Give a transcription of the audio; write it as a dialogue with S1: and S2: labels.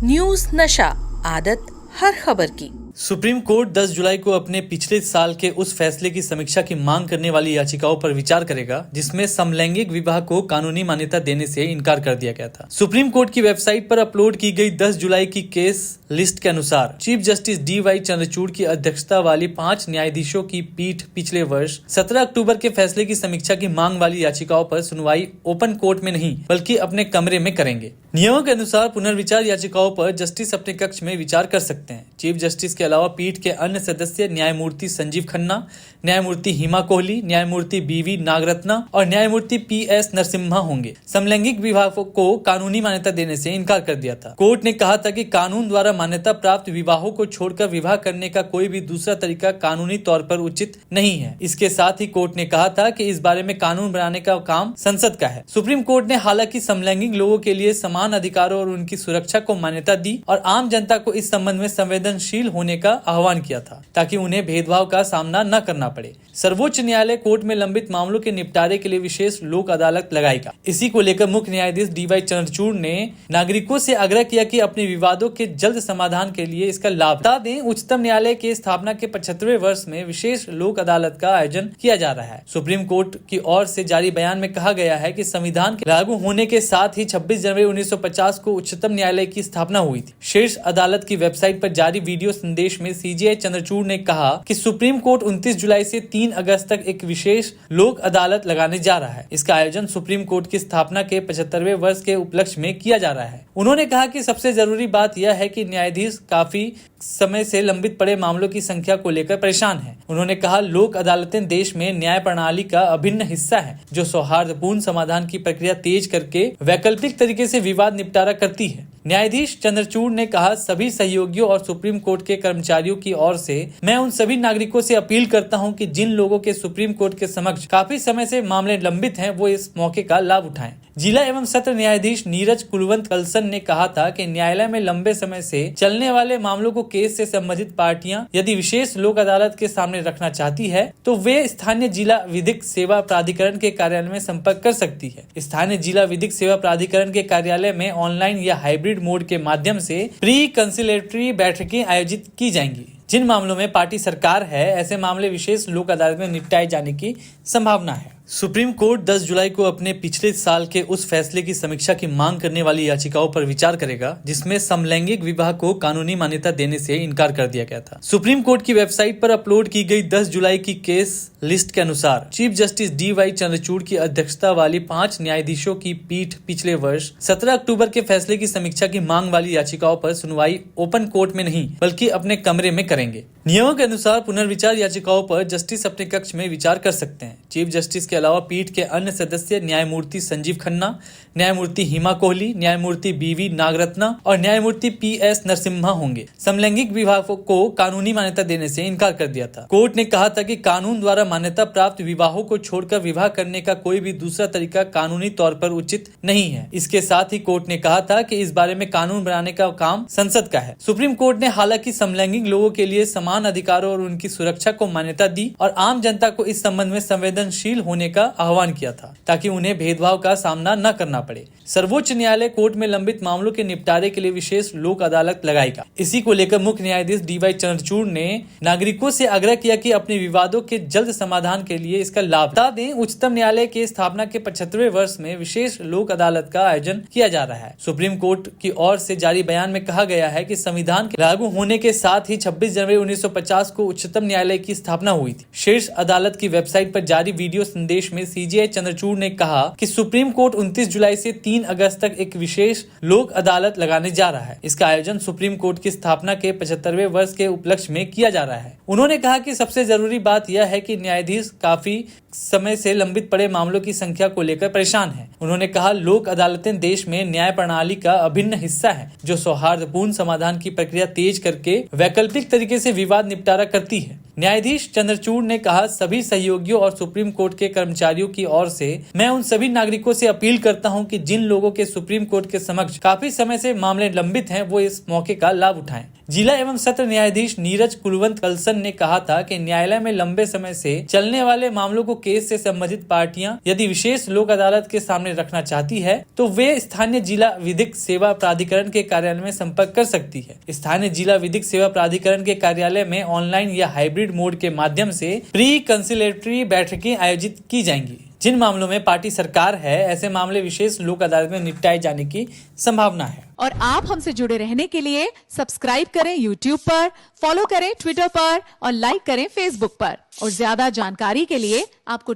S1: News नशा, आदत हर खबर की।
S2: सुप्रीम कोर्ट 10 जुलाई को अपने पिछले साल के उस फैसले की समीक्षा की मांग करने वाली याचिकाओं पर विचार करेगा जिसमें समलैंगिक विवाह को कानूनी मान्यता देने से इनकार कर दिया गया था। सुप्रीम कोर्ट की वेबसाइट पर अपलोड की गई 10 जुलाई की केस लिस्ट के अनुसार चीफ जस्टिस DY चंद्रचूड़ की अध्यक्षता वाली 5 न्यायाधीशों की पीठ पिछले वर्ष 17 अक्टूबर के फैसले की समीक्षा की मांग वाली याचिकाओं पर सुनवाई ओपन कोर्ट में नहीं बल्कि अपने कमरे में करेंगे। नियमों के अनुसार पुनर्विचार याचिकाओं पर जस्टिस अपने कक्ष में विचार कर सकते हैं। चीफ जस्टिस के अलावा पीठ के अन्य सदस्य न्यायमूर्ति संजीव खन्ना, न्यायमूर्ति हिमा कोहली, न्यायमूर्ति BV नागरत्ना और न्यायमूर्ति PS नरसिम्हा होंगे। समलैंगिक विवाह को कानूनी मान्यता देने से इनकार कर दिया था। कोर्ट ने कहा था कि कानून द्वारा मान्यता प्राप्त विवाहों को छोड़कर विवाह करने का कोई भी दूसरा तरीका कानूनी तौर पर उचित नहीं है। इसके साथ ही कोर्ट ने कहा था कि इस बारे में कानून बनाने का काम संसद का है। सुप्रीम कोर्ट ने हालांकि समलैंगिक लोगों के लिए समान अधिकारों और उनकी सुरक्षा को मान्यता दी और आम जनता को इस संबंध में संवेदनशील होने का आह्वान किया था ताकि उन्हें भेदभाव का सामना न करना पड़े। सर्वोच्च न्यायालय कोर्ट में लंबित मामलों के निपटारे के लिए विशेष लोक अदालत लगाएगा। इसी को लेकर मुख्य न्यायाधीश DY चंद्रचूड़ ने नागरिकों से आग्रह किया कि अपने विवादों के जल्द समाधान के लिए इसका लाभ बता दें। उच्चतम न्यायालय के स्थापना के 75वें वर्ष में विशेष लोक अदालत का आयोजन किया जा रहा है। सुप्रीम कोर्ट की ओर से जारी बयान में कहा गया है कि संविधान के लागू होने के साथ ही 26 जनवरी 1950 को उच्चतम न्यायालय की स्थापना हुई थी। शीर्ष अदालत की वेबसाइट पर जारी वीडियो संदेश में CJI चंद्रचूड़ ने कहा कि सुप्रीम कोर्ट 29 जुलाई से 3 अगस्त तक एक विशेष लोक अदालत लगाने जा रहा है। इसका आयोजन सुप्रीम कोर्ट की स्थापना के 75वें वर्ष के उपलक्ष्य में किया जा रहा है। उन्होंने कहा कि सबसे जरूरी बात यह है कि न्यायाधीश काफी समय से लंबित पड़े मामलों की संख्या को लेकर परेशान है। उन्होंने कहा लोक अदालतें देश में न्याय प्रणाली का अभिन्न हिस्सा है जो सौहार्दपूर्ण समाधान की प्रक्रिया तेज करके वैकल्पिक तरीके से विवाद निपटारा करती है। न्यायाधीश चंद्रचूड़ ने कहा सभी सहयोगियों और सुप्रीम कोर्ट के कर्मचारियों की ओर से मैं उन सभी नागरिकों से अपील करता हूं कि जिन लोगों के सुप्रीम कोर्ट के समक्ष काफी समय से मामले लंबित हैं वो इस मौके का लाभ उठाएं। जिला एवं सत्र न्यायाधीश नीरज कुलवंत कलसन ने कहा था कि न्यायालय में लंबे समय से चलने वाले मामलों को केस से संबंधित पार्टियां यदि विशेष लोक अदालत के सामने रखना चाहती है तो वे स्थानीय जिला विधिक सेवा प्राधिकरण के कार्यालय में संपर्क कर सकती है। स्थानीय जिला विधिक सेवा प्राधिकरण के कार्यालय में ऑनलाइन या हाइब्रिड मोड के माध्यम से प्री कंसिलेटरी बैठकें आयोजित की जाएंगी। जिन मामलों में पार्टी सरकार है ऐसे मामले विशेष लोक अदालत में निपटाए जाने की संभावना है। सुप्रीम कोर्ट 10 जुलाई को अपने पिछले साल के उस फैसले की समीक्षा की मांग करने वाली याचिकाओं पर विचार करेगा जिसमें समलैंगिक विवाह को कानूनी मान्यता देने से इनकार कर दिया गया था। सुप्रीम कोर्ट की वेबसाइट पर अपलोड की गई 10 जुलाई की केस लिस्ट के अनुसार चीफ जस्टिस DY चंद्रचूड़ की अध्यक्षता वाली 5 न्यायाधीशों की पीठ पिछले वर्ष 17 अक्टूबर के फैसले की समीक्षा की मांग वाली याचिकाओं पर सुनवाई ओपन कोर्ट में नहीं बल्कि अपने कमरे में करेंगे। नियमों के अनुसार पुनर्विचार याचिकाओं पर जस्टिस अपने कक्ष में विचार कर सकते हैं। चीफ जस्टिस के अलावा पीठ के अन्य सदस्य न्यायमूर्ति संजीव खन्ना, न्यायमूर्ति हिमा कोहली, न्यायमूर्ति BV नागरत्ना और न्यायमूर्ति PS नरसिम्हा होंगे। समलैंगिक विवाह को कानूनी मान्यता देने से इनकार कर दिया था। कोर्ट ने कहा था कि कानून द्वारा मान्यता प्राप्त विवाहों को छोड़कर विवाह करने का कोई भी दूसरा तरीका कानूनी तौर पर उचित नहीं है। इसके साथ ही कोर्ट ने कहा था कि इस बारे में कानून बनाने का काम संसद का है। सुप्रीम कोर्ट ने हालांकि समलैंगिक लोगों के लिए समान अधिकारों और उनकी सुरक्षा को मान्यता दी और आम जनता को इस संबंध में संवेदनशील होने का आह्वान किया था ताकि उन्हें भेदभाव का सामना न करना पड़े। सर्वोच्च न्यायालय कोर्ट में लंबित मामलों के निपटारे के लिए विशेष लोक अदालत लगाएगा। इसी को लेकर मुख्य न्यायाधीश DY चंद्रचूड़ ने नागरिकों से आग्रह किया कि अपने विवादों के जल्द समाधान के लिए इसका लाभ बता दें। उच्चतम न्यायालय के स्थापना के 75वें वर्ष में विशेष लोक अदालत का आयोजन किया जा रहा है। सुप्रीम कोर्ट की ओर से जारी बयान में कहा गया है कि संविधान के लागू होने के साथ ही 26 जनवरी 1950 को उच्चतम न्यायालय की स्थापना हुई थी। शीर्ष अदालत की वेबसाइट पर जारी वीडियो संदेश में CJI चंद्रचूड़ ने कहा कि सुप्रीम कोर्ट 29 जुलाई से 3 अगस्त तक एक विशेष लोक अदालत लगाने जा रहा है। इसका आयोजन सुप्रीम कोर्ट की स्थापना के 75वें वर्ष के उपलक्ष्य में किया जा रहा है। उन्होंने कहा कि सबसे जरूरी बात यह है कि न्यायाधीश काफी समय से लंबित पड़े मामलों की संख्या को लेकर परेशान है। उन्होंने कहा लोक अदालतें देश में न्याय प्रणाली का अभिन्न हिस्सा है जो सौहार्दपूर्ण समाधान की प्रक्रिया तेज करके वैकल्पिक तरीके से विवाद निपटारा करती है। न्यायाधीश चंद्रचूड़ ने कहा सभी सहयोगियों और सुप्रीम कोर्ट के कर्मचारियों की ओर से मैं उन सभी नागरिकों से अपील करता हूं कि जिन लोगों के सुप्रीम कोर्ट के समक्ष काफी समय से मामले लंबित हैं वो इस मौके का लाभ उठाएं। जिला एवं सत्र न्यायाधीश नीरज कुलवंत कलसन ने कहा था कि न्यायालय में लंबे समय से चलने वाले मामलों को केस से संबंधित पार्टियां यदि विशेष लोक अदालत के सामने रखना चाहती है तो वे स्थानीय जिला विधिक सेवा प्राधिकरण के कार्यालय में संपर्क कर सकती है। स्थानीय जिला विधिक सेवा प्राधिकरण के कार्यालय में ऑनलाइन या हाइब्रिड मोड के माध्यम से प्री कंसिलेटरी बैठकें आयोजित की जाएंगी। जिन मामलों में पार्टी सरकार है, ऐसे मामले विशेष लोक अदालत में निपटाए जाने की संभावना है।
S3: और आप हमसे जुड़े रहने के लिए सब्सक्राइब करें YouTube पर, फॉलो करें Twitter पर और लाइक करें Facebook पर। और ज्यादा जानकारी के लिए आपको